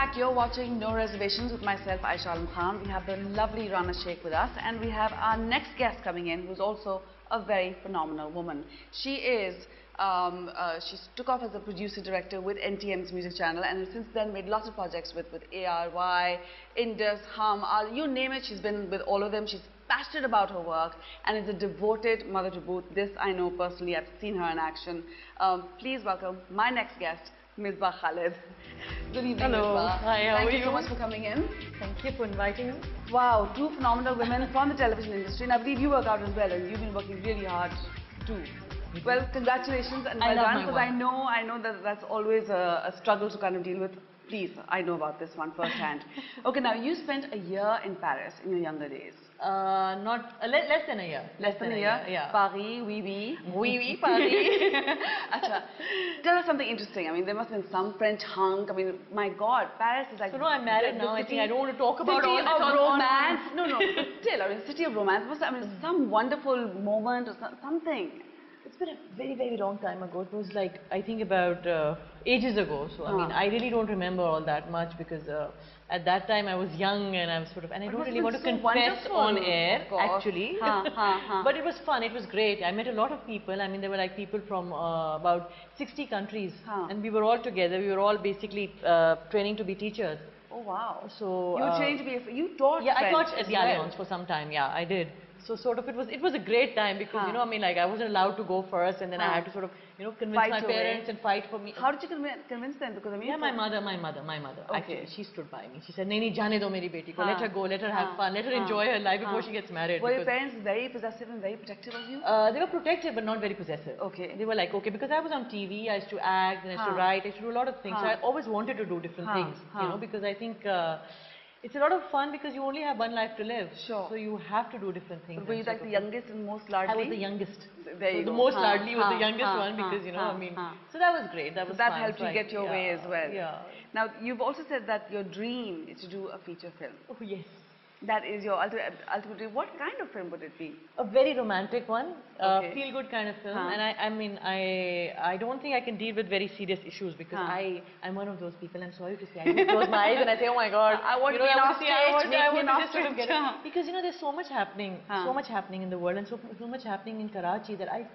back. You're watching No Reservations with myself, Aisha Alam Khan. We have the lovely Rana Sheikh with us, and we have our next guest coming in, who's also a very phenomenal woman. She is, she took off as a producer-director with NTM's music channel, and since then made lots of projects with ARY, Indus, Hum, you name it, she's been with all of them. She's passionate about her work and is a devoted mother to both. This I know personally, I've seen her in action. Please welcome my next guest, Misbah Khalid. Good evening, Hello. Misbah. Hi, how are you? Thank you so much for coming in. Thank you for inviting me. Wow, two phenomenal women from the television industry, and I believe you work out as well, and you've been working really hard too. Well, congratulations and well done, because I know that that's always a struggle to kind of deal with. Please, I know about this one firsthand. Okay, now you spent a year in Paris in your younger days. Less than a year. Less than a year? Yeah. Paris, oui, oui. Oui, oui, Paris. Achha. Tell us something interesting. I mean, there must have been some French hunk. I mean, my God, Paris is like... So, no, I'm married now. I think I don't want to talk about all this. City of romance. On. No, but still, I mean, city of romance. I mean, some wonderful moment or something. It's been a very, very long time ago. It was like, I think about ages ago. So, I mean, I really don't remember all that much because at that time I was young and I was sort of, and I don't really want to confess on air, actually. But it was fun. It was great. I met a lot of people. I mean, there were like people from about 60 countries, and we were all together. We were all basically training to be teachers. Oh wow! So you were trained to be. You taught. Yeah, I taught at the Alliance for some time. Yeah, I did. So sort of it was a great time because you know, I mean, like I wasn't allowed to go first, and then I had to sort of, you know, convince my parents and fight for me. How did you convince them? Because I mean, yeah, my mother. Okay. Actually, she stood by me. She said, "Nahi, jane do meri beti ko. Let her go. Let her have fun. Let her enjoy her life before she gets married." Were your parents very possessive and very protective of you? They were protective, but not very possessive. Okay. They were like, okay, because I was on TV, I used to act, and I used to write, I used to do a lot of things. So I always wanted to do different things, you know, because I think. It's a lot of fun because you only have one life to live. Sure. So you have to do different things. But were you like the youngest and most lardly? I was the youngest. There you go. The most lardly was the youngest one because, you know, I mean. So that was great. That was that fun. helped you get your way as well. Yeah. Now, you've also said that your dream is to do a feature film. Oh, yes. That is your ultimate dream. What kind of film would it be? A very romantic one, feel-good kind of film. And I mean, I don't think I can deal with very serious issues because I'm one of those people. I'm sorry to say, I close my eyes and I say, oh my God, I want to just sort of get it. Because you know, there's so much happening, in the world, and so much happening in Karachi that I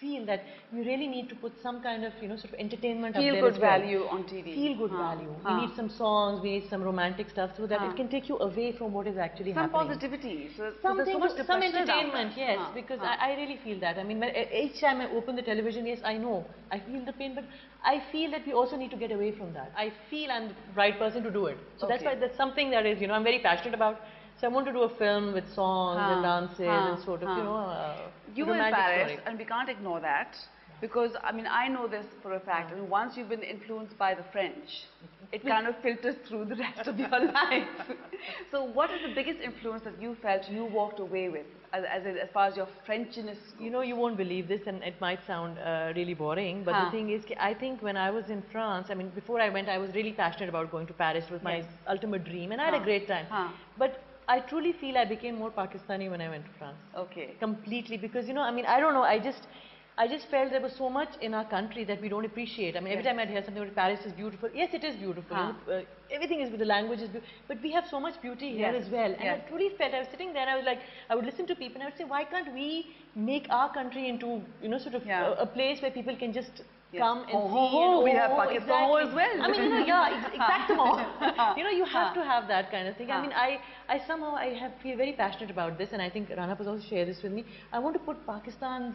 feel that you really need to put some kind of, you know, sort of entertainment up there as well. Feel-good value on TV. Feel-good value. We need some songs, we need some romantic stuff so that it can take you away from what is actually happening. Some positivity. So some entertainment, yes, because I really feel that. I mean, each time I open the television, yes, I know, I feel the pain, but I feel that we also need to get away from that. I feel I'm the right person to do it. So that's why that's something that is, you know, I'm very passionate about. So I want to do a film with songs and dances and sort of, you know, you were in Paris, and we can't ignore that because, I mean, I know this for a fact. I mean, once you've been influenced by the French, it kind of filters through the rest of your life. So what is the biggest influence that you felt you walked away with as far as your Frenchness goes? You know, you won't believe this, and it might sound really boring, but the thing is, I think when I was in France, I mean, before I went, I was really passionate about going to Paris. It was my ultimate dream, and I had a great time. But I truly feel I became more Pakistani when I went to France. Okay. Completely, because, you know, I mean, I don't know, I just felt there was so much in our country that we don't appreciate. I mean, every time I'd hear something about Paris is beautiful. Yes, it is beautiful. Everything is with the language is beautiful. But we have so much beauty here as well. And I truly felt, I was sitting there and I was like, I would listen to people and I would say, why can't we make our country into, you know, sort of a place where people can just come and see. We have Pakistan as well. I mean, you know, exactly. You know, you have to have that kind of thing. I mean, I somehow feel very passionate about this, and I think Rana has also shared this with me. I want to put Pakistan's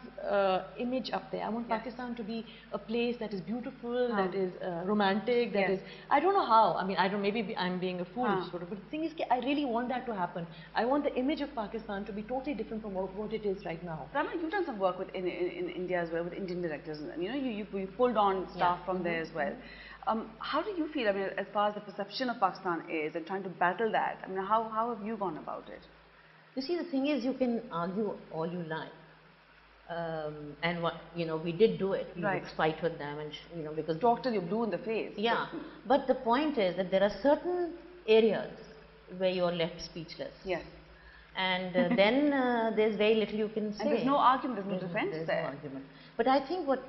image up there. I want Pakistan to be a place that is beautiful, that is romantic, that is. I don't know how. I mean, I don't. Maybe I'm being a fool, sort of. But the thing is, I really want that to happen. I want the image of Pakistan to be totally different from what it is right now. Rana, you've done some work in India as well with Indian directors, and you know, you pulled on staff from there as well. How do you feel, I mean, as far as the perception of Pakistan is and trying to battle that? I mean, how have you gone about it? You see, the thing is, you can argue all you like. And what, you know, we did do it. We would fight with them and, you know, because... Talk till you're blue in the face. Yeah. But the point is that there are certain areas where you're left speechless. Yes. And then there's very little you can say. And there's no argument, there's no defense there. There's no argument. But I think what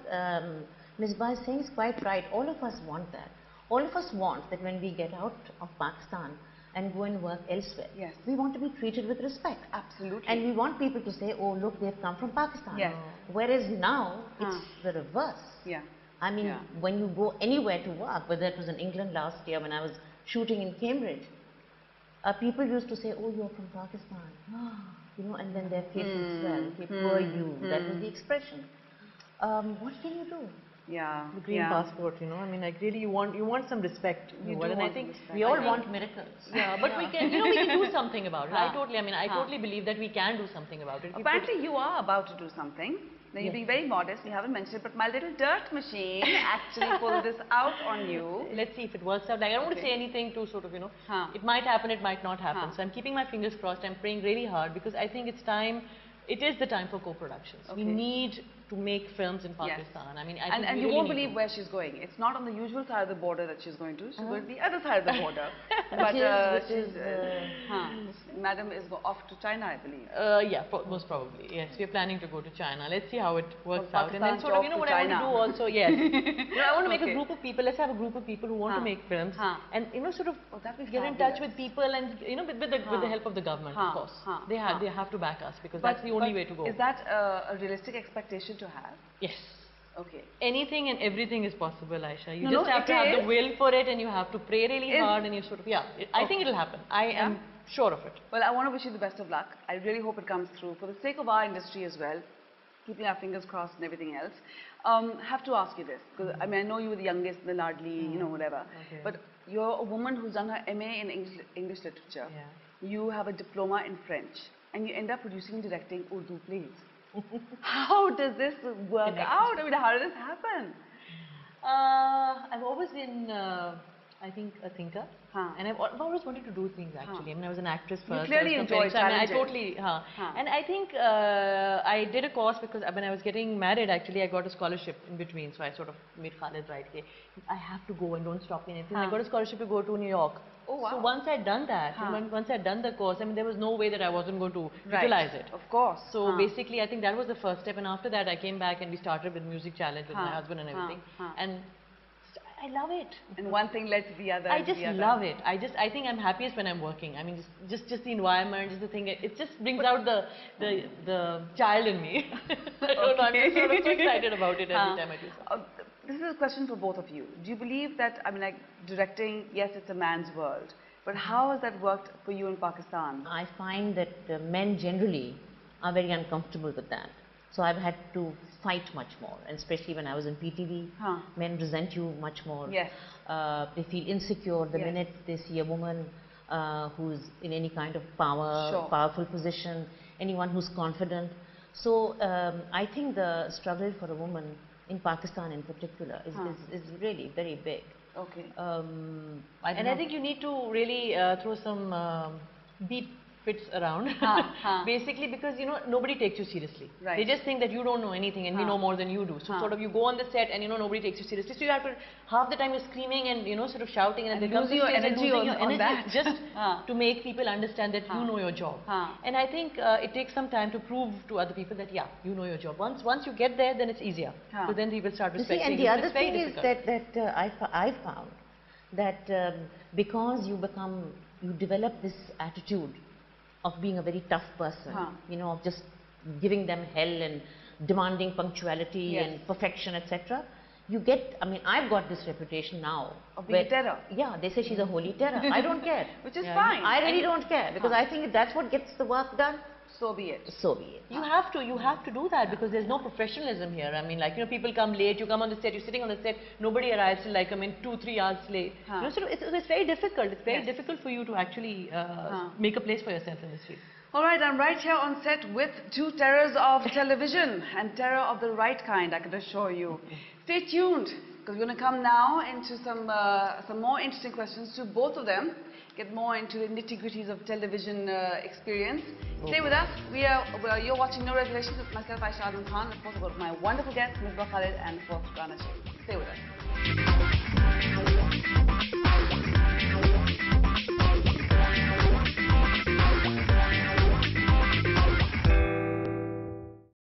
Misbah is saying is quite right. All of us want that. all of us want that when we get out of Pakistan and go and work elsewhere, yes, we want to be treated with respect. Absolutely. And we want people to say, oh, look, they've come from Pakistan. Yes. Whereas now, it's the reverse. Yeah. I mean, when you go anywhere to work, whether it was in England last year when I was shooting in Cambridge, people used to say, oh, you're from Pakistan. You know, and then their faces swell. Poor you. That was the expression. What can you do? Yeah. The green passport, you know. I mean, like really, you want some respect. And I think we all want miracles. Yeah, but we can, you know, we can do something about it. I totally believe that we can do something about it. Apparently, you are about to do something. Now, you're being very modest, you haven't mentioned it, but my little dirt machine actually pulled this out on you. Let's see if it works out. Like, I don't want to say anything to sort of, you know, it might happen, it might not happen. So I'm keeping my fingers crossed. I'm praying really hard because I think it's time, it is the time for co-productions. We need to make films in Pakistan. I mean, and you won't believe where she's going. It's not on the usual side of the border that she's going to. She's going to the other side of the border. But Madam is off to China, I believe. Yeah, most probably. Yes, we are planning to go to China. Let's see how it works out. And then sort of, you know, what I want to do also. Yes, you know, I want to make a group of people. Let's have a group of people who want to make films, and you know, sort of get in touch with people, and you know, with the help of the government, of course. They have to back us because that's the only way to go. Is that a realistic expectation to have? Yes. Okay. Anything and everything is possible, Aisha. You just have to have the will for it, and you have to pray really hard, and you sort of, I think it'll happen. I am sure of it. Well, I want to wish you the best of luck. I really hope it comes through for the sake of our industry as well, keeping our fingers crossed and everything else. Have to ask you this, because I mean, I know you were the youngest, the ladli, you know, whatever. Okay. But you're a woman who's done her MA in English literature. Yeah. You have a diploma in French, and you end up producing and directing Urdu plays. How does this work out? I mean, how did this happen? I've always been, I think, a thinker. And I've always wanted to do things actually. I mean, I was an actress first. You clearly enjoy challenges. I totally, And I think I did a course because when I was getting married, actually, I got a scholarship in between. So I sort of made Khalid right. I have to go and don't stop me anything. I got a scholarship to go to New York. Oh, wow. So once I'd done that, once I'd done the course, I mean, there was no way that I wasn't going to utilize it. Of course. So basically, I think that was the first step. And after that, I came back and we started with Music Challenge with my husband and everything. And I love it. And one thing led to the other. I just love it. I think I'm happiest when I'm working. I mean, just the environment, just the thing. It just brings out the child in me. I don't know. I'm just sort of so excited about it every time I do something. This is a question for both of you. Do you believe that, I mean, like directing, yes, it's a man's world, but how has that worked for you in Pakistan? I find that men generally are very uncomfortable with that. So I've had to fight much more, and especially when I was in PTV, men resent you much more. Yes. They feel insecure the minute they see a woman who's in any kind of powerful position, anyone who's confident. So I think the struggle for a woman in Pakistan in particular is really very big. Okay. I think you need to really throw some beep fits around. Basically because, you know, nobody takes you seriously. Right. They just think that you don't know anything and we know more than you do. So sort of you go on the set and, you know, nobody takes you seriously. So you have to, half the time you're screaming and, you know, sort of shouting and then losing your energy on that. Just to make people understand that you know your job. And I think it takes some time to prove to other people that, you know your job. Once you get there, then it's easier. So then people start respecting you. And the other thing is that I found that because you develop this attitude of being a very tough person, you know, of just giving them hell and demanding punctuality and perfection, etc. You get, I mean, I've got this reputation now. Of being a terror. Yeah, they say she's a holy terror. I don't care. Which is fine. I really don't care because I think if that's what gets the work done, so be it. So be it. You have to do that because there's no professionalism here. I mean, like, you know, people come late, you come on the set, you're sitting on the set, nobody arrives till like, I mean, 2-3 hours late. You know, so it's very difficult. It's very difficult for you to actually make a place for yourself in this field. All right, I'm right here on set with two terrors of television and terror of the right kind, I can assure you. Stay tuned because we're going to come now into some more interesting questions to both of them. Get more into the nitty-gritties of television experience. Stay with us. You're watching No Reservations with myself, Aisha Khan, and of course, I've got my wonderful guests, Misbah Khalid and of course, Rana Sheikh. Stay with us.